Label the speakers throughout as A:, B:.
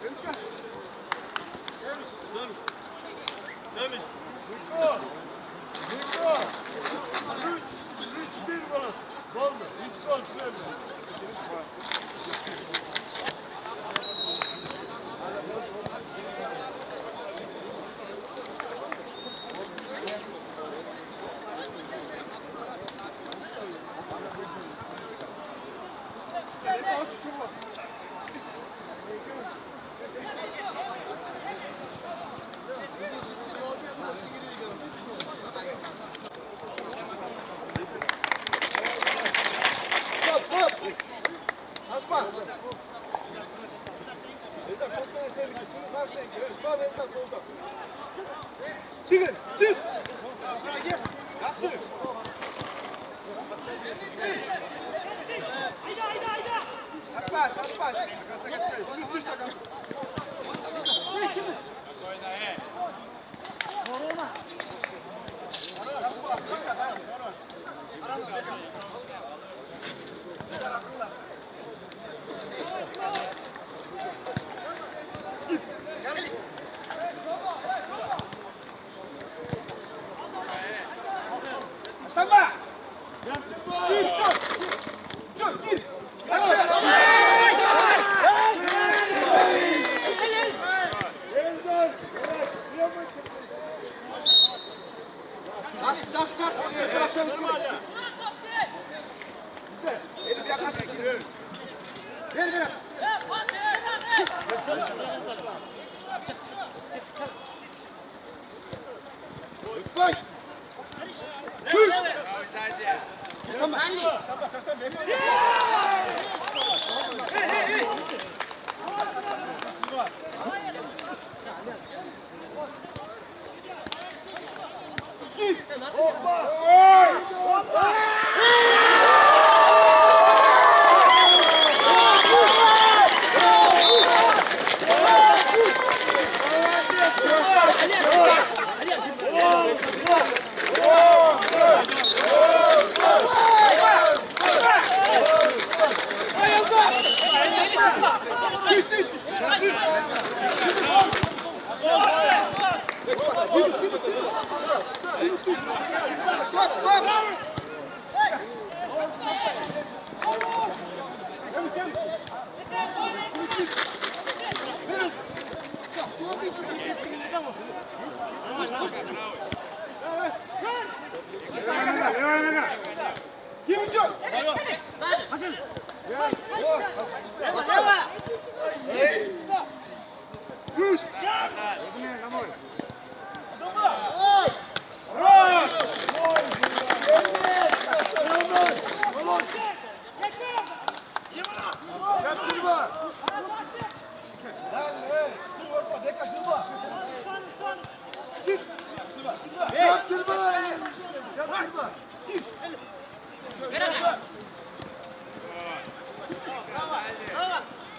A: Beka. Önüne. Demiş. Niko. 3-1 burası. Doldu. 3 gol sürerdi. Çık. Yaxşı. Aşpaş. Düş takım. Tamam. Gir, çok gir. Gel. Bak. Kuş. Tamam.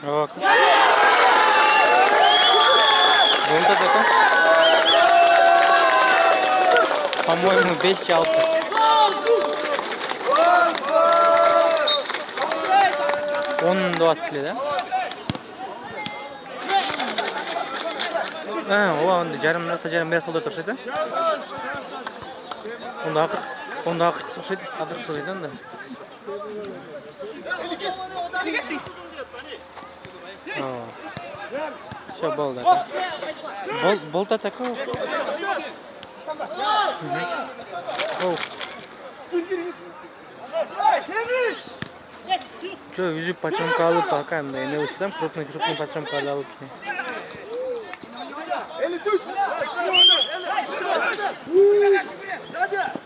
B: Bak. Bunu da takım. По-моему, 5-6. Onun da attılar. O anda jarım minut oldu turşaydı. Onda akı çıkışıydı, da. Şu bol da. Bol da takı. Что, вижу, почем калу пока, не учитам, крупный почем калу.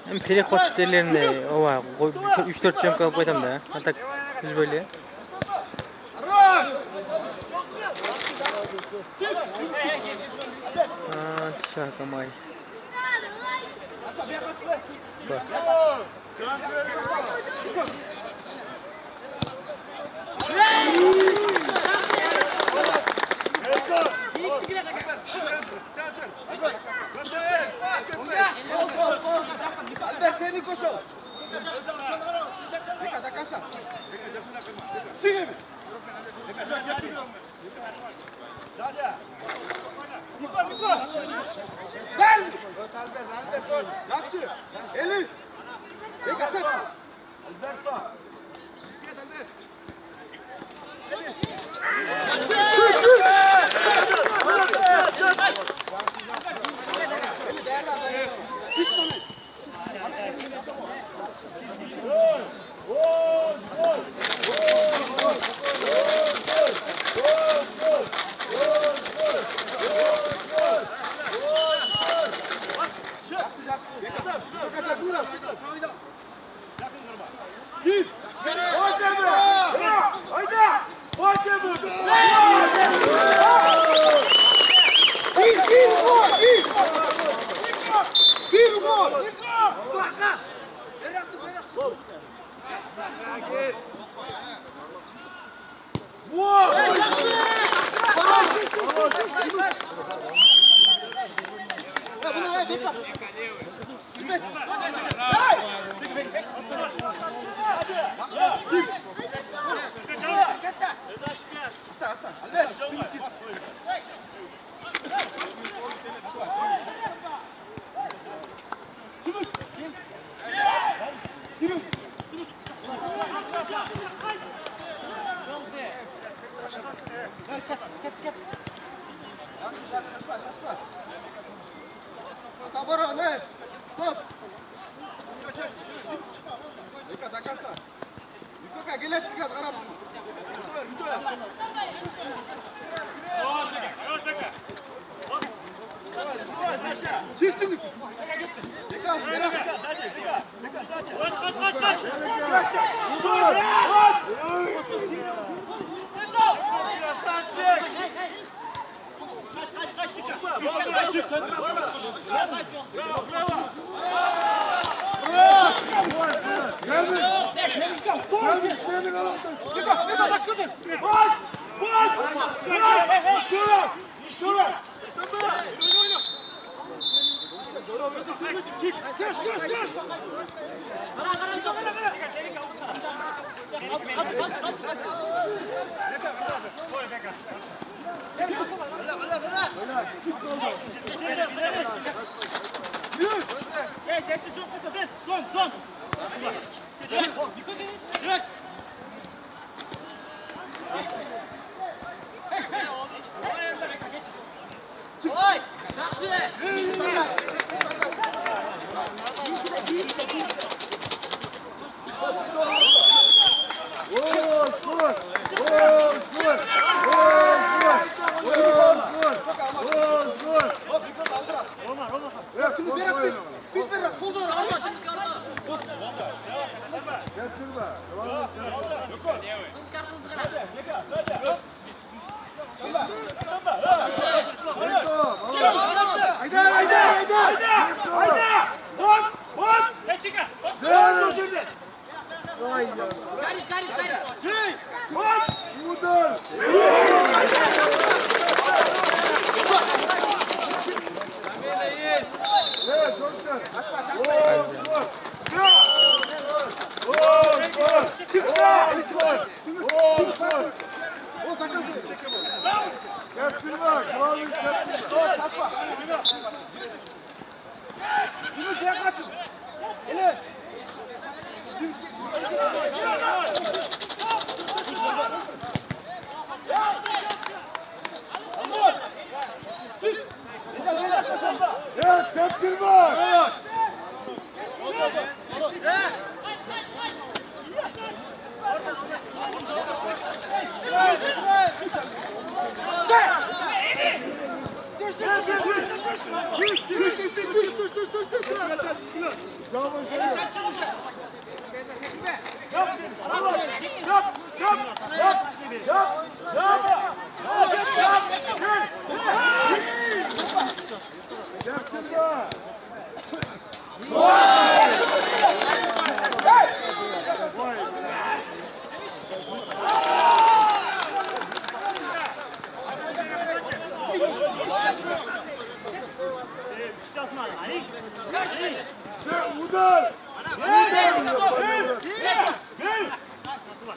B: Hem переход терлерinde ова 3-4 çem kalıp koydum da. Hatta düz böyle. Şakamay. Bak.
A: Došao. Neka da kanca. Čini mi. Gel. Yakşı. Elif. Neka kanca. Alberto.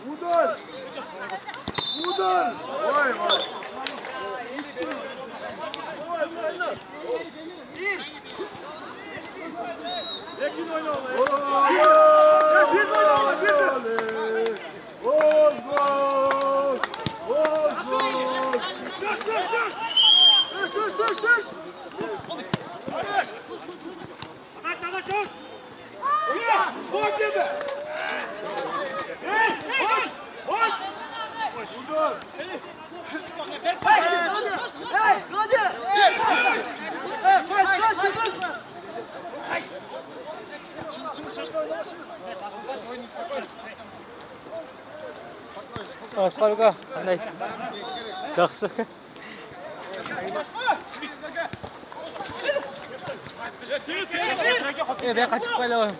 A: Udan! Udan! Vay vay! Bekle oyna oğlum. Bir oyna oğlum, bir. Gol gol! Gol gol! Düş! Hadi!
C: Ahmet çabuk.
A: Boş yeme! Boş! Udan!
B: Asfalga qanday? Yaxshi. Ben kaçıp qo'ylaman.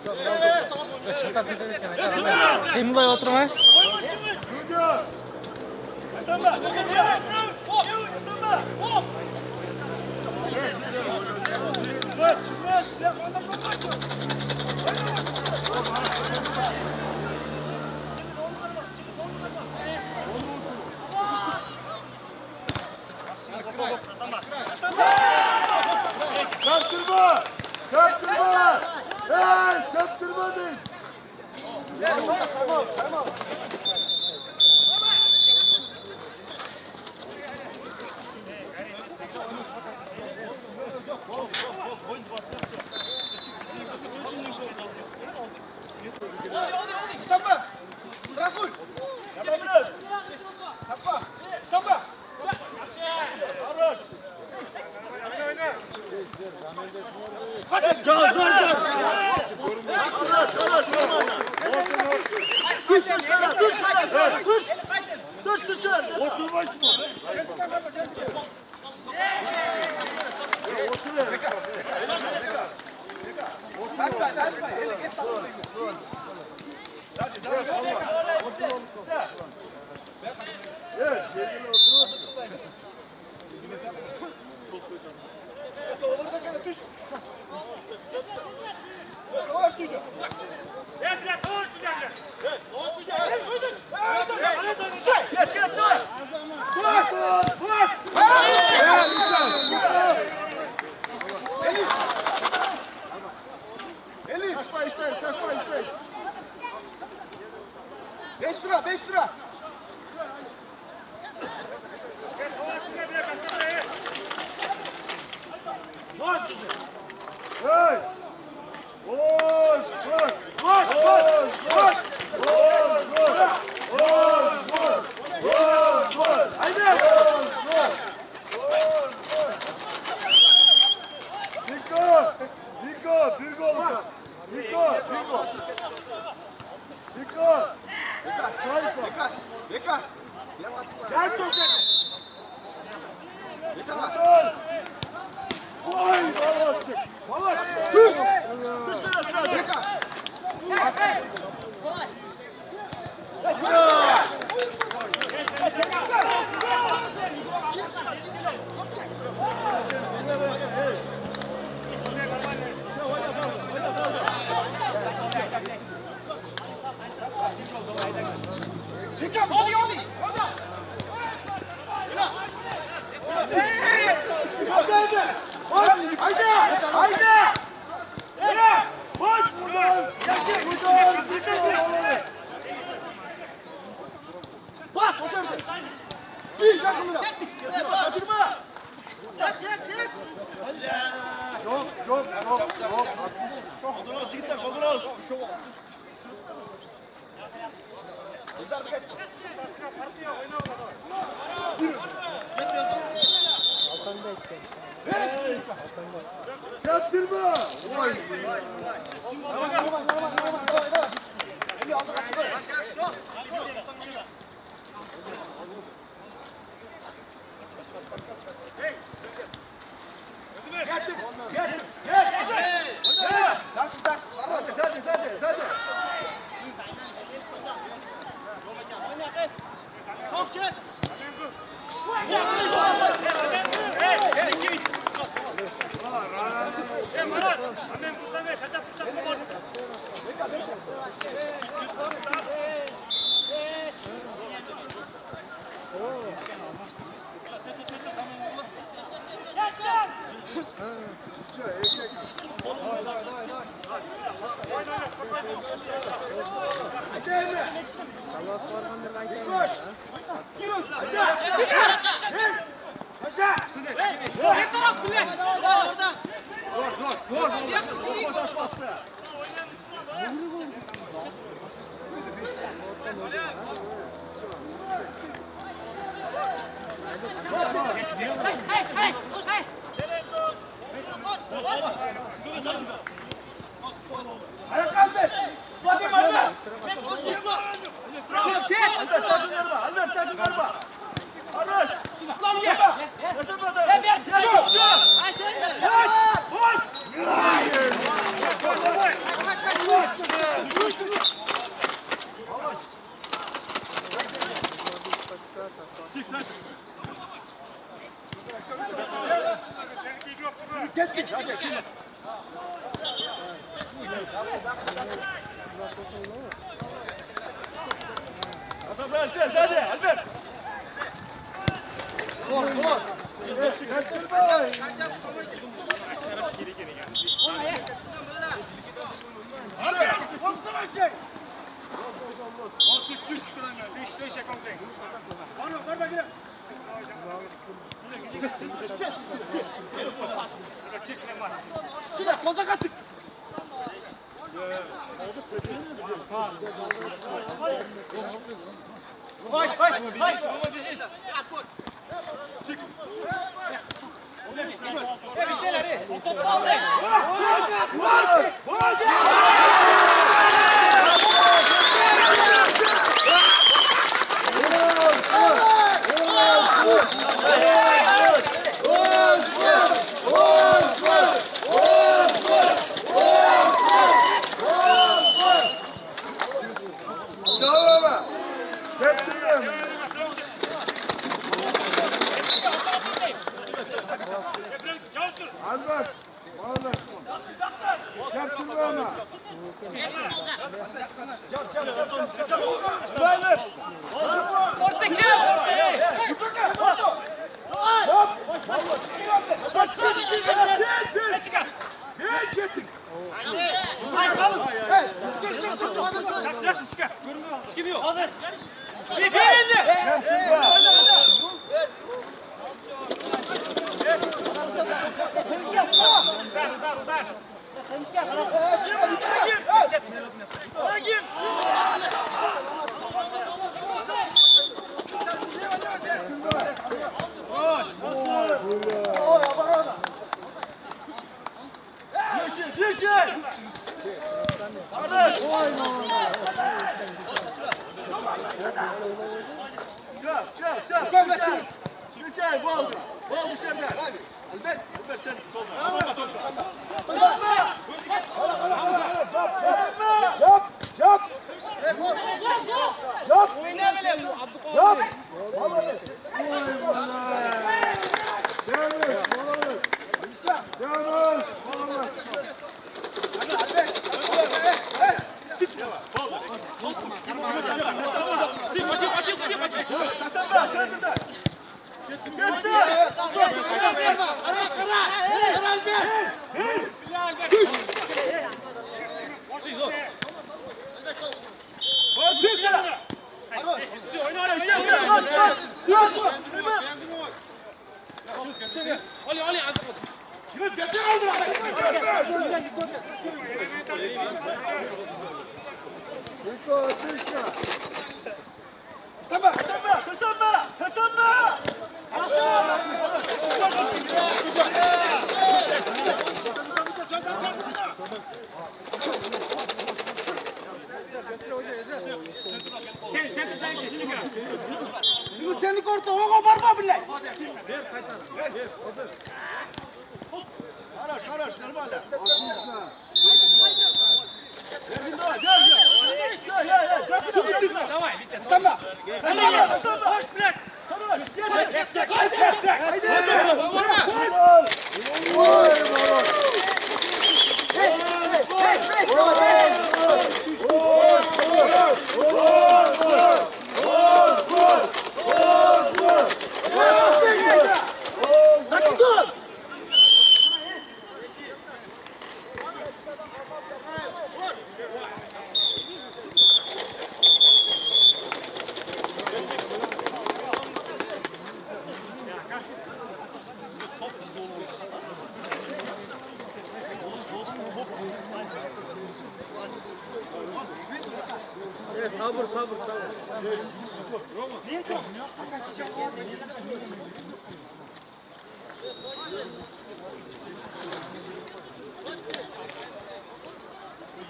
B: Qiyinlay o'tirma.
A: Kaptırma! Kaptırma! Hey! Kaptırmadın! Tamam. Stoppa! Страхуй! Yapabiliriz! Kaçma! Stoppa! Хорош! Kaç! Gaz! Düş! Oturma şimdi! Saçma! Hele git tamam. Evet, yerine otur. Olur da gel düş. Yavaş suydu.
C: Bekle, dur güzel.
A: Evet, yavaş suydu. Şey, Bas! Elif! Saçma işte. 5 lira. Hey! Yaptırma! Vay! Hadi! Çok gel! Ayak kaldır. Bakayım Alper. Alper sakın verme. Alper sakın verme. Alper. Hadi Alper. Gol gol. Kaçırma. Süper kolca kaçık. Vay vay vay. Çık. Albert, vallahi. Yaptırma ama. Sen korktu, o var mı bile? Haraş, haraş, normal. Давай, Витя. Встань! Встань! Блядь! Haydi! sabır sabır.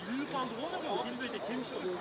C: Yürüyüp aldık oğlum ama Dilbe'de temiz olsun.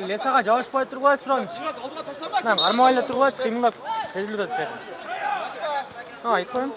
B: Lesaga жабышпай тургула турабыз. Мен кармабай эле тургулачы, кыймылдап сезилип атат. Айтып коеюн.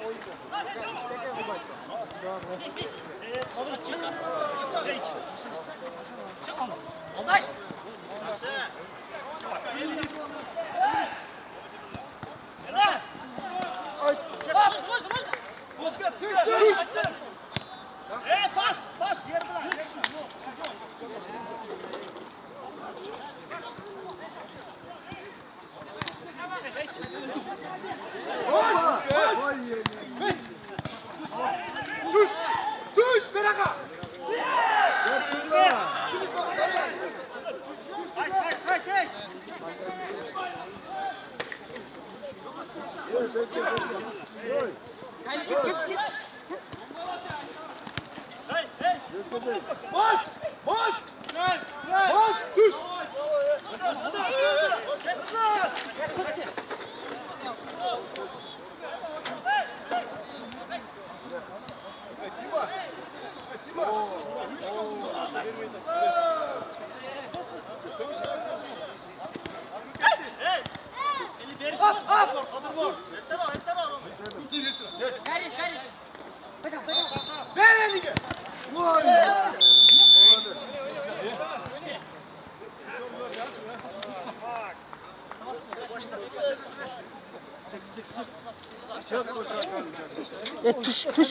B: Tuş.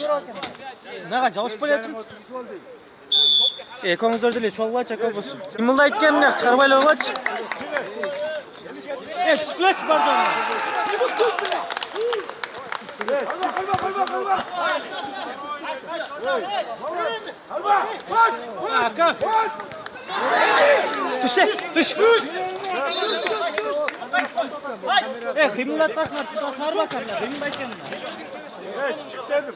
B: Naga жабышпай эле тур. Экөөңүздөр деле чогулачы көбөсүн. Кимилде айткан эмне чыгарбай эле койгочу. Түшкүлөчү бар жана. Туш. Кыймылдаткансыңар, чыдасыңар бакан, кыймылдай экен.
A: Çık dedim.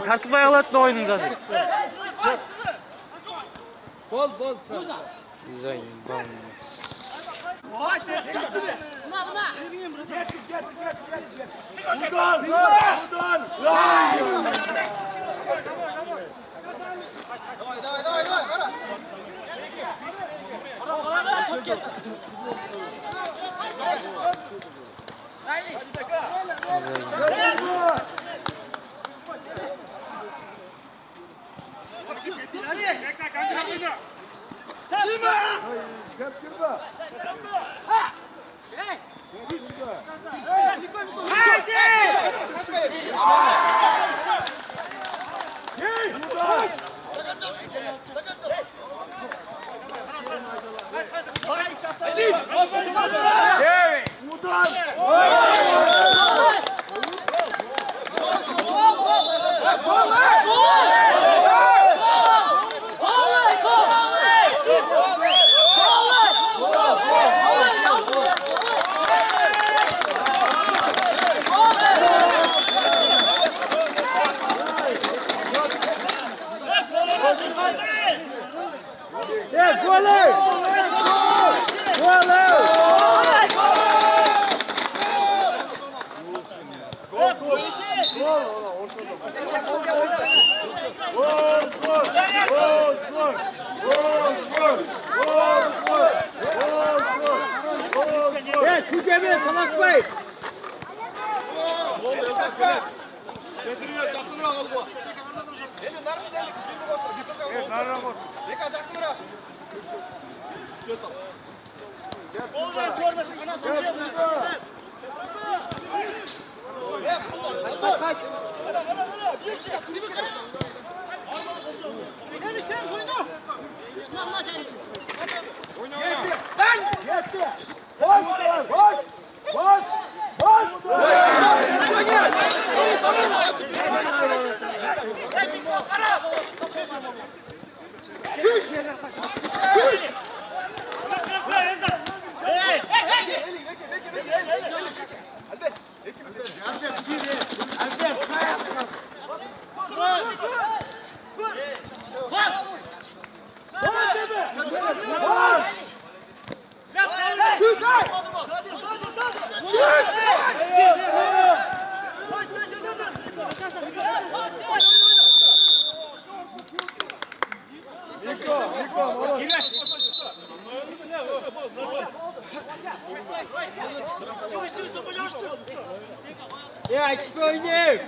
B: Тартылбай калат да оюнун азыр.
A: Bol.
B: Заебал.
A: Buradan.
C: Bekle, kanka.
A: Tepkirme.
B: Ya ekip oynayayım.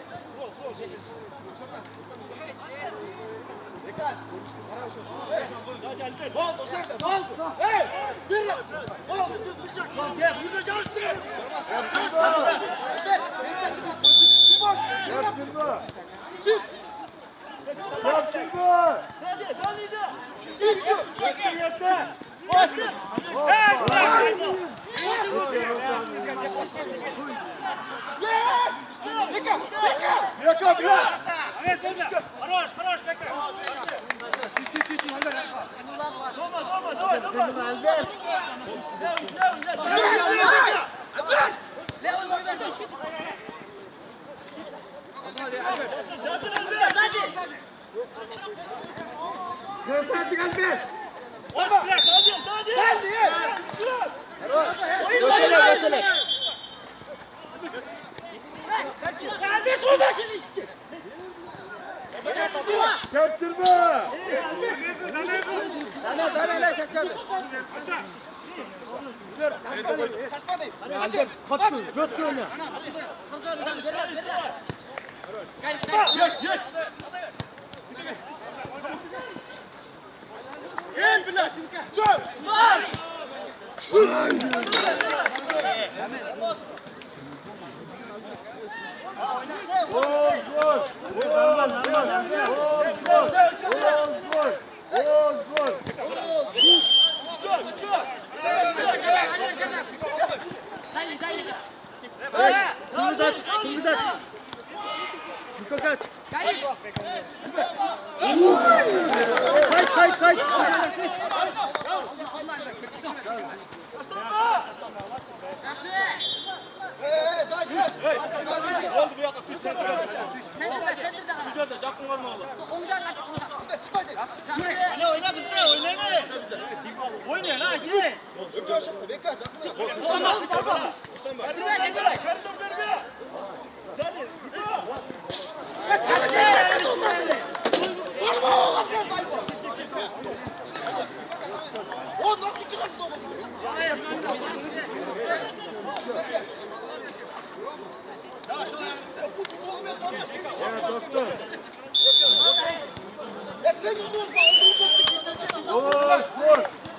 A: Vur, vur.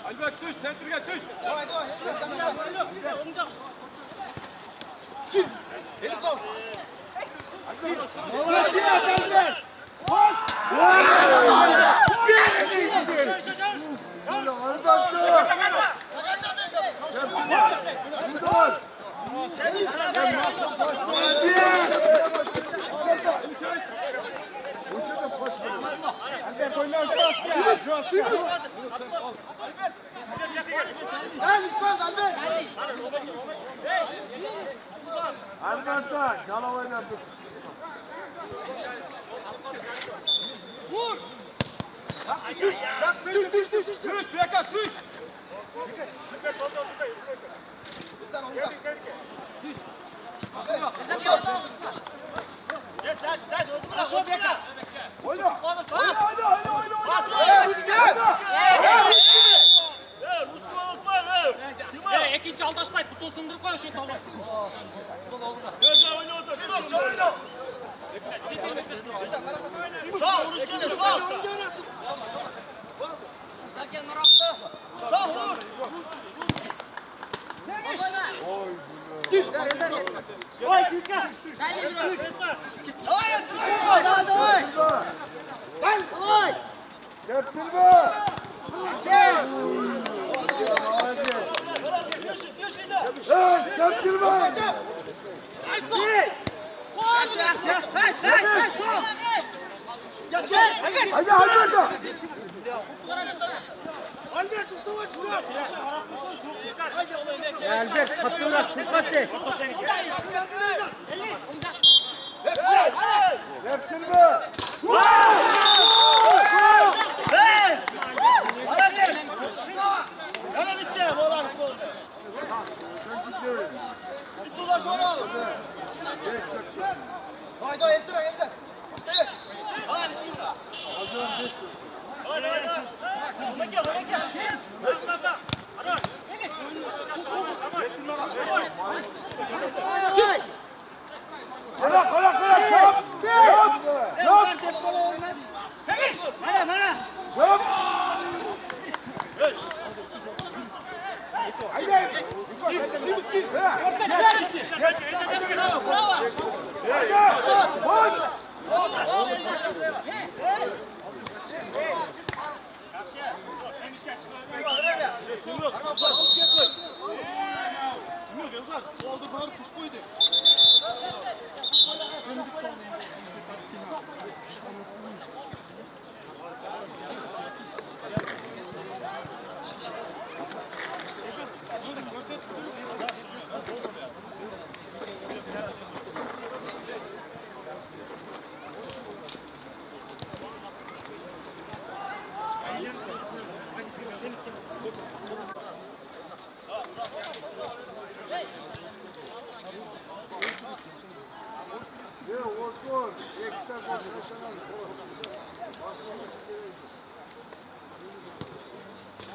A: Albert düş, sentrige düş. Albert'ta yala oynadık. Vur! Düş! Düş! Bekat düş! Oyna!
C: İkinci aldaşmayıp buton sındırıp koy şu talmasın.
A: Sağ vuruş gene sağ! Sağ vur!
C: Oy Türkan.
A: Yaptırma! Yaptırma! Hadi Albert! Albert tutuğa çıkar!
B: Albert kaptırlar sıkmattı.
A: Yaptırma! Yana bitti. Boğlar işte oldu. Bir dolaş onu al. Haydi hep dur hep dur. İşte. Hadi. Oldu kadar kuş koydu.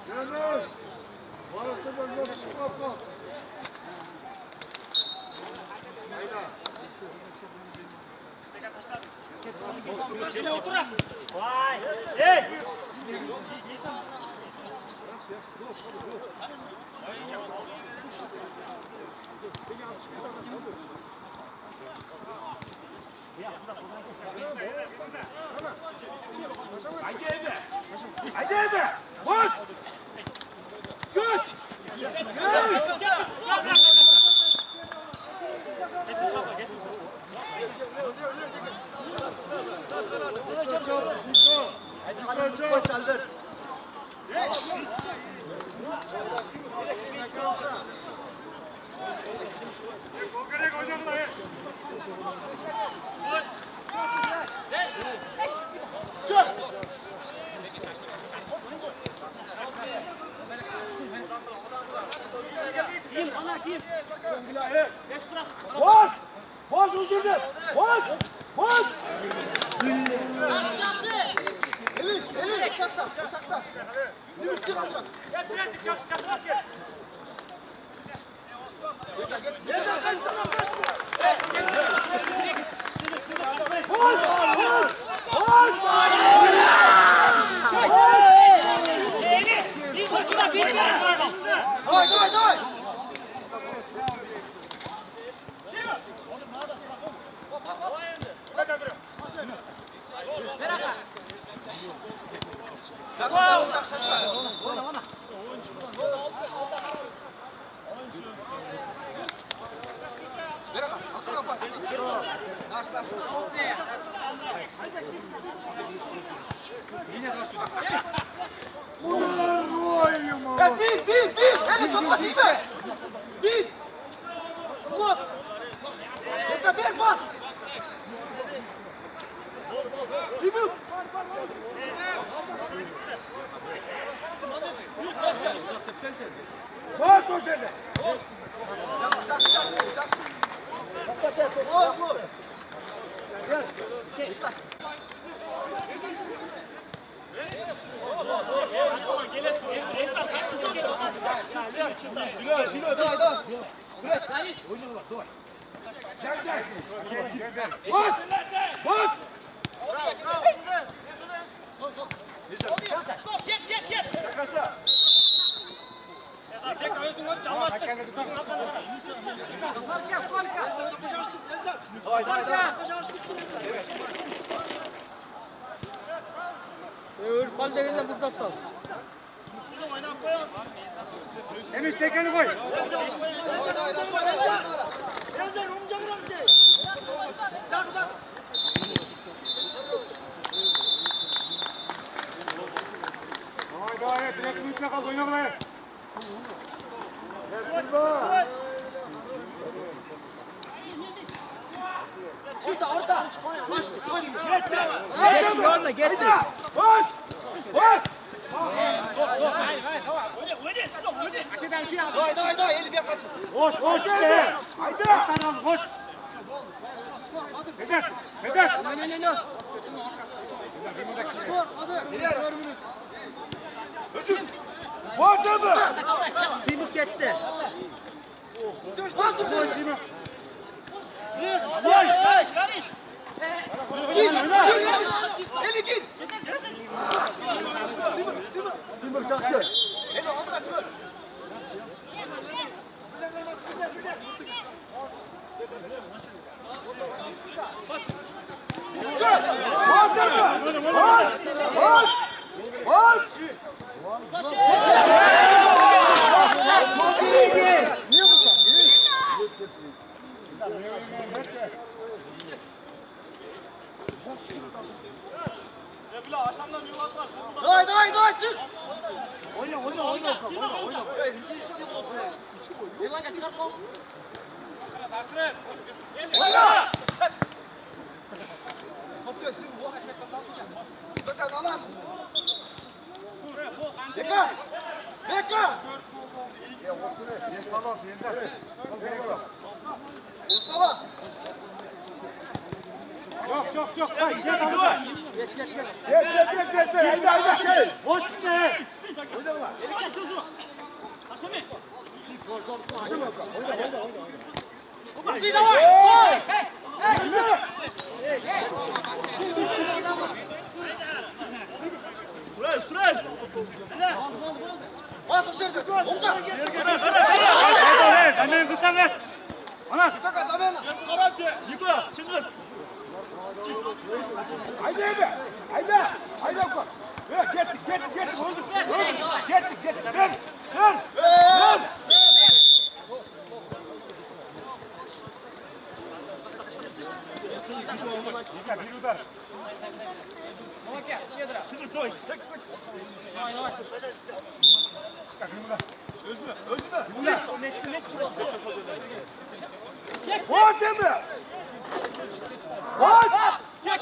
A: Yunus! Varlıkta da çıkma.
C: Şöyle otur. Vay. Hey.
A: Haydi Ebe! Bas! Göz!
C: Geçin sabla, geçin.
A: Bas! Bas ucunu! Bas! Bas! Elif! Elif!
C: Ya birazcık çakmak gel.
A: Давай! Бить! Эли, попадите! Бить! Вот! Это бег, пас! Трибут! Пас уже! Бас!
B: Bal derinden buzda tutalım.
C: Emir tekeni koy.
A: Enzer omca bıraktı. Tak.
C: Haydi direkt üstüne kal oyna buraya.
A: Bas! Давай, Eli bir kaç.
C: Koş işte. Haydi. Koş. Hedef.
A: Bas abi!
B: Timik gitti.
A: Bas dur sen! Karış! Git! Eli git! Simur çaksın. Eli aldı kaçır. Bas! Давай, çık! Oyna. Bekle!
C: Çok. Haydi.
A: Haydi.
C: Koş işte.
A: Срез! Bas uçurdu. Omca!
C: Hemen kısa ver. Ana.
A: Taka zamena. Karanti. Yıkla. Çıkır. Haydi oku. Get. Oldu. Get. Ver.
C: Bir udar.
A: Çıkır soy. Özlü. Bas Emre. Bas. Gel.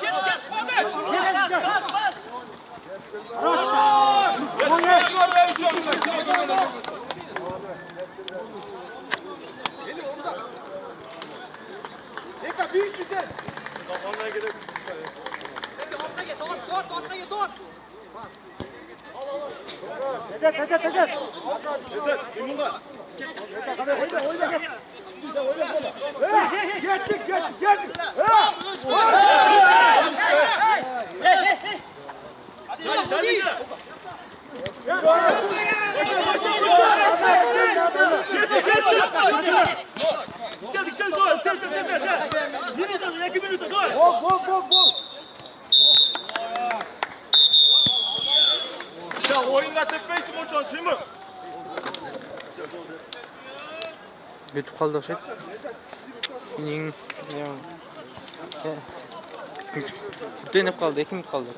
A: Eka bir işi sen. Zamanla gerek. Ortaya git. Evet, Emunga. Hadi. İşte gol. Bir minuta, 2 minuta gol.
C: 자, 오인같은 페이스볼 쳐, 힘을.
B: Betip kaldı şey. Ning. Kutu inip kaldı, 2 minut kaldı.